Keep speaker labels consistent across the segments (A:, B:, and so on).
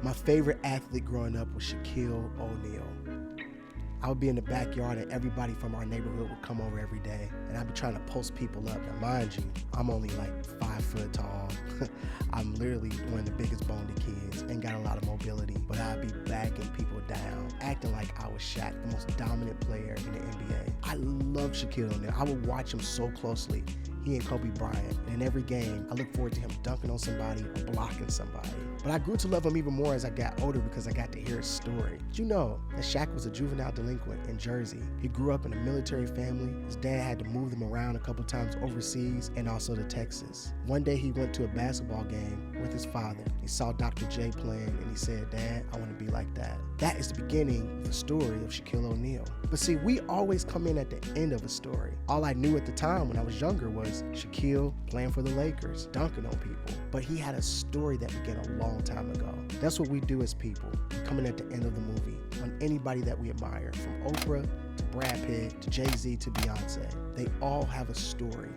A: My favorite athlete growing up was Shaquille O'Neal. I would be in the backyard and everybody from our neighborhood would come over every day, and I'd be trying to post people up. Now mind you, I'm only like 5 foot tall. I'm literally one of the biggest boned kids and got a lot of mobility, but I'd be backing people down, acting like I was Shaq, the most dominant player in the NBA. I love Shaquille O'Neal. I would watch him so closely. He and Kobe Bryant. And in every game, I look forward to him dunking on somebody or blocking somebody. But I grew to love him even more as I got older because I got to hear his story. Did you know that Shaq was a juvenile delinquent in Jersey? He grew up in a military family. His dad had to move them around a couple times overseas and also to Texas. One day he went to a basketball game with his father. He saw Dr. J playing and he said, "Dad, I want to be like that." That is the beginning of the story of Shaquille O'Neal. But see, we always come in at the end of a story. All I knew at the time when I was younger was Shaquille playing for the Lakers, dunking on people. But he had a story that began a long time ago. That's what we do as people. We come in at the end of the movie on anybody that we admire, from Oprah to Brad Pitt to Jay-Z to Beyonce. They all have a story.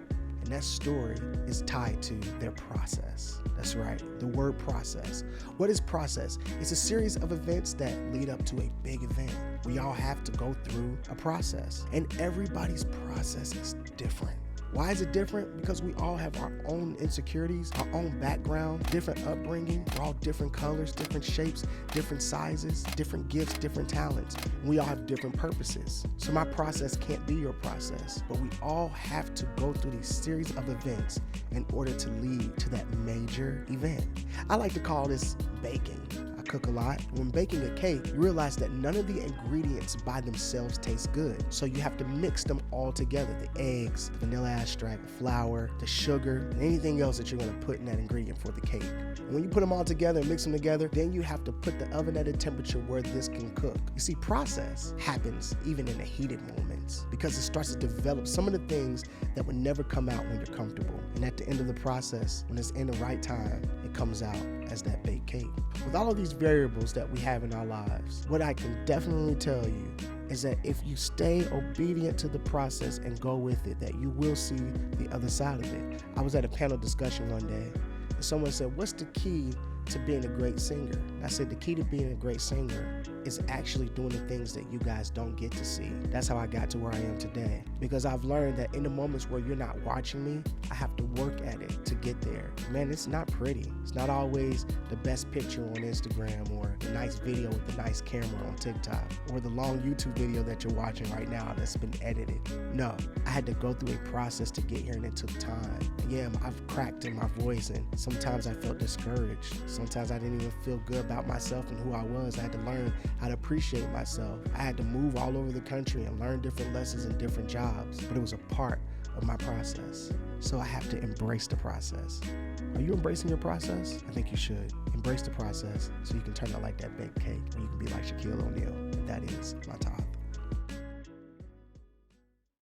A: And that story is tied to their process. That's right, the word process. What is process? It's a series of events that lead up to a big event. We all have to go through a process, and everybody's process is different. Why is it different? Because we all have our own insecurities, our own background, different upbringing. We're all different colors, different shapes, different sizes, different gifts, different talents. And we all have different purposes. So my process can't be your process, but we all have to go through these series of events in order to lead to that major event. I like to call this baking. Cook a lot. When baking a cake, you realize that none of the ingredients by themselves taste good. So you have to mix them all together. The eggs, the vanilla extract, the flour, the sugar, and anything else that you're gonna put in that ingredient for the cake. And when you put them all together and mix them together, then you have to put the oven at a temperature where this can cook. You see, process happens even in the heated moments because it starts to develop some of the things that would never come out when you're comfortable. And at the end of the process, when it's in the right time, it comes out as that baked cake. With all of these variables that we have in our lives, what I can definitely tell you is that if you stay obedient to the process and go with it, that you will see the other side of it. I was at a panel discussion one day, and someone said, "What's the key to being a great singer?" And I said, the key to being a great singer is actually doing the things that you guys don't get to see. That's how I got to where I am today. Because I've learned that in the moments where you're not watching me, I have to work at it to get there. Man, it's not pretty. It's not always the best picture on Instagram or the nice video with the nice camera on TikTok or the long YouTube video that you're watching right now that's been edited. No, I had to go through a process to get here, and it took time. And yeah, I've cracked in my voice, and sometimes I felt discouraged. Sometimes I didn't even feel good about myself and who I was. I had to learn how to appreciate myself. I had to move all over the country and learn different lessons and different jobs, but it was a part of my process. So I have to embrace the process. Are you embracing your process? I think you should. Embrace the process so you can turn out like that baked cake, or you can be like Shaquille O'Neal. That is my TOTH.